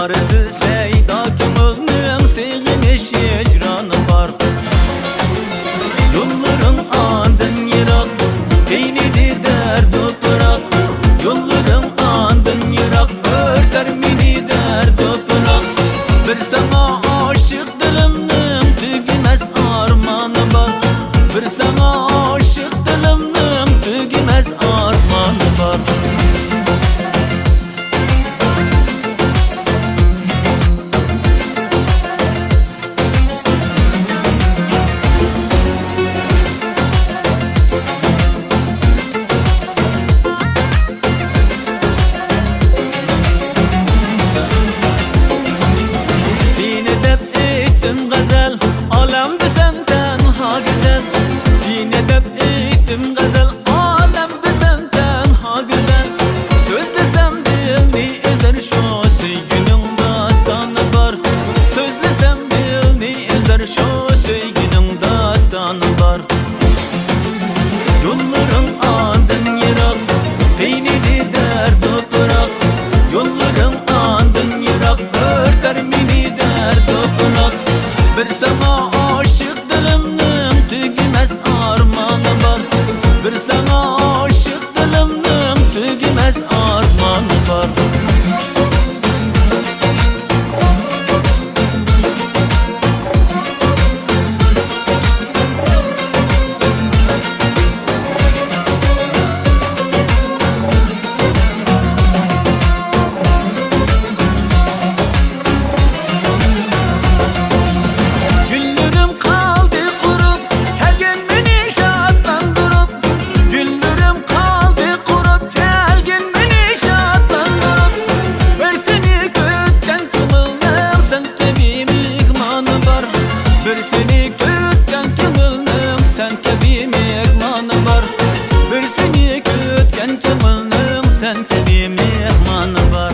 Çaresiz şeyda kömülnün sevginiş hicranı var. Yolların andın yırak, beynidi derdi bırak. Yolların andın yırak, örter mini derdi bırak. Bir sana aşık dilimnin tügümez armanı var. Bir sana aşık dilimnin tügümez armanı var. Gazel, alemde senden ha güzel. Sinede ettim gazel, alemde senden ha güzel. Söz desem dilni ezer şu sevginin dastanı var. Söz desem dilni ezer şu sevginin dastanı var. Yolların andın yırak, peyniri derdi bırak. Yolların andın yırak, örter mini derdi bırak. Bir sana aşık dilimnin tügümez armanı var. Bir sana aşık dilimnin tügümez armanı var. Bir seni kütken kımılnım sen tabi mehmanı var. Bir seni kütken kımılnım sen tabi mehmanı var.